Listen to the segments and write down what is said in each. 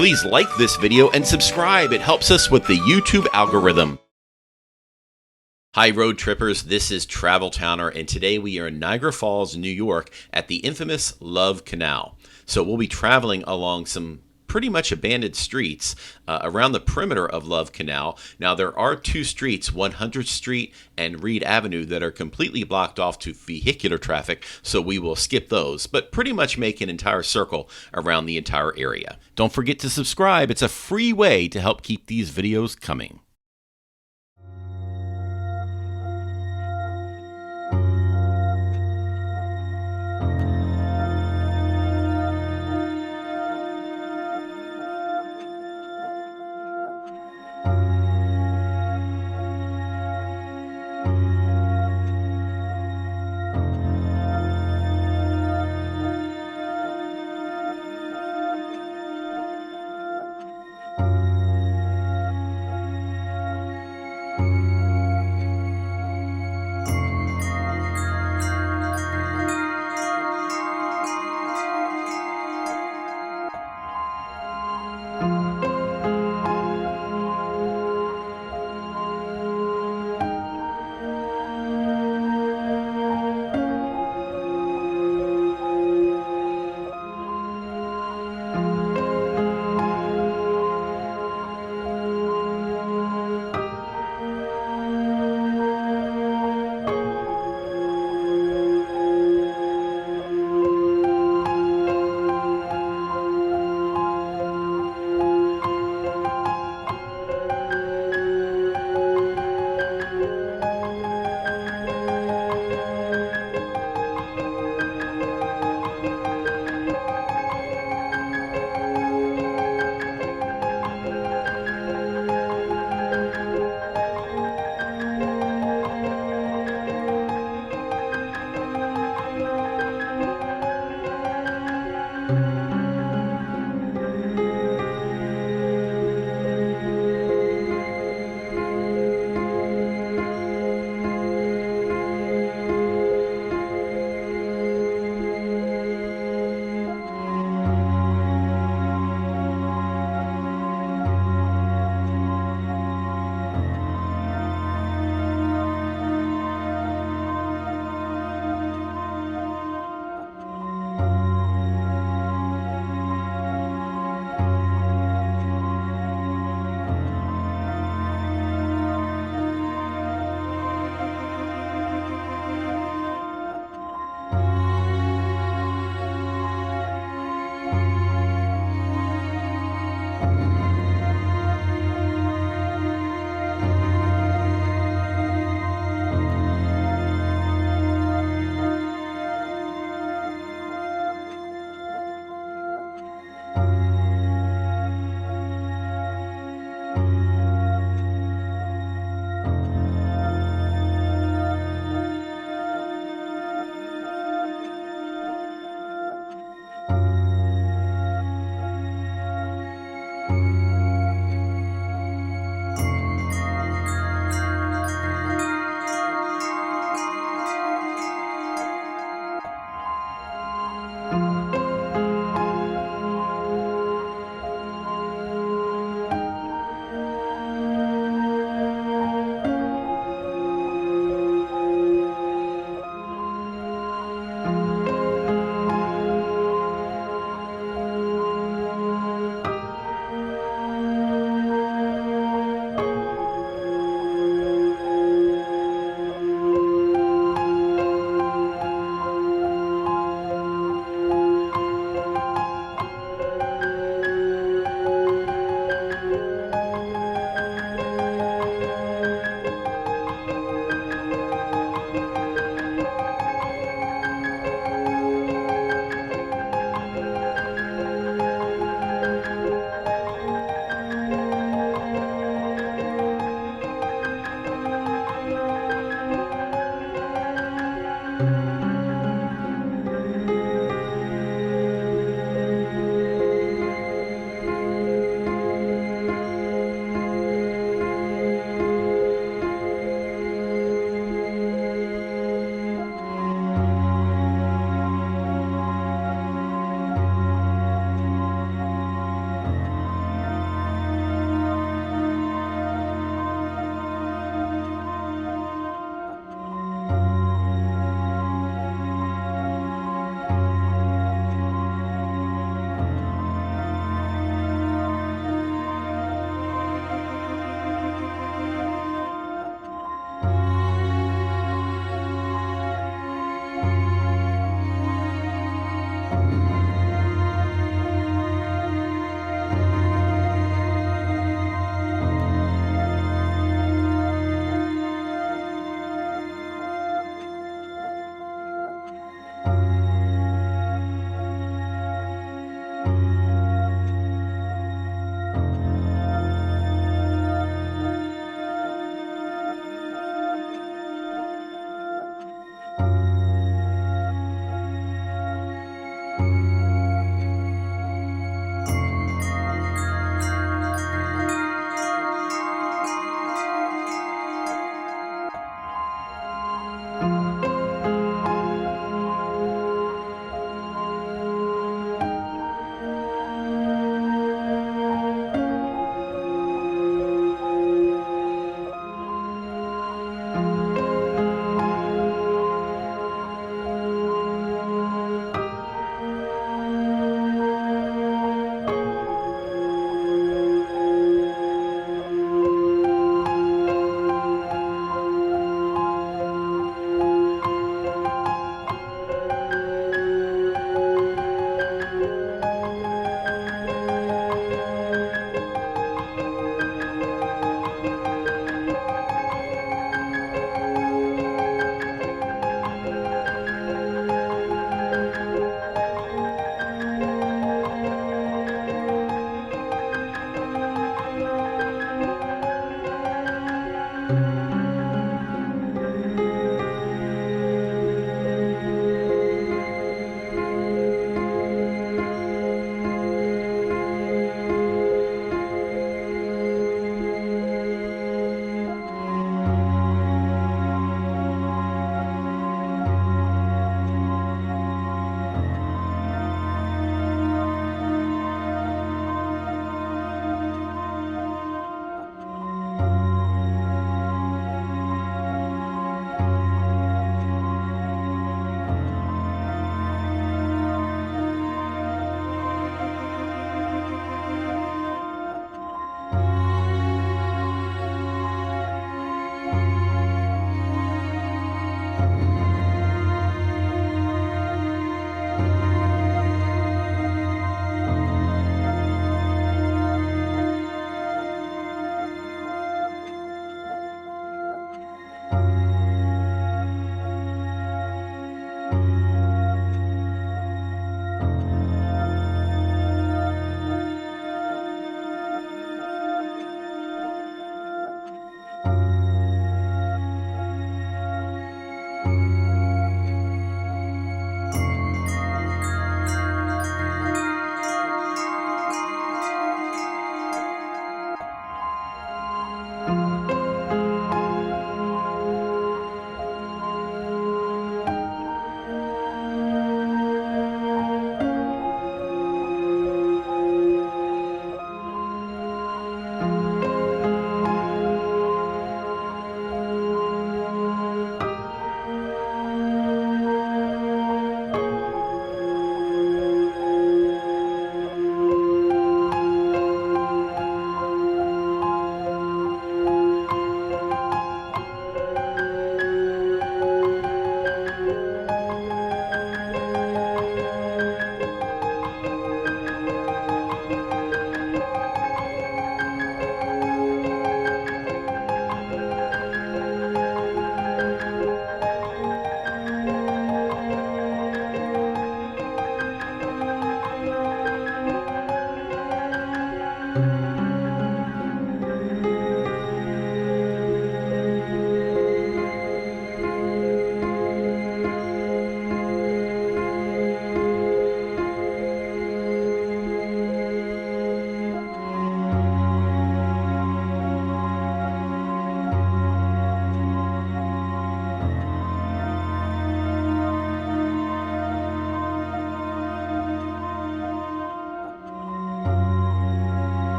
Please like this video and subscribe. It helps us with the YouTube algorithm. Hi road trippers, this is Travel Towner, and today we are in Niagara Falls, New York at the infamous Love Canal. So we'll be traveling along some pretty much abandoned streets around the perimeter of Love Canal. Now there are two streets, 100th Street and Reed Avenue, that are completely blocked off to vehicular traffic, so we will skip those, but pretty much make an entire circle around the entire area. Don't forget to subscribe. It's a free way to help keep these videos coming.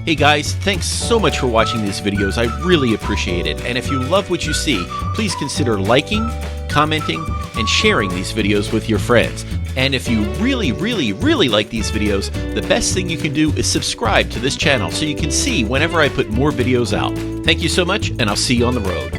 Hey guys, thanks so much for watching these videos. I really appreciate it. And if you love what you see, please consider liking, commenting, and sharing these videos with your friends. And if you really like these videos, the best thing you can do is subscribe to this channel so you can see whenever I put more videos out. Thank you so much, and I'll see you on the road.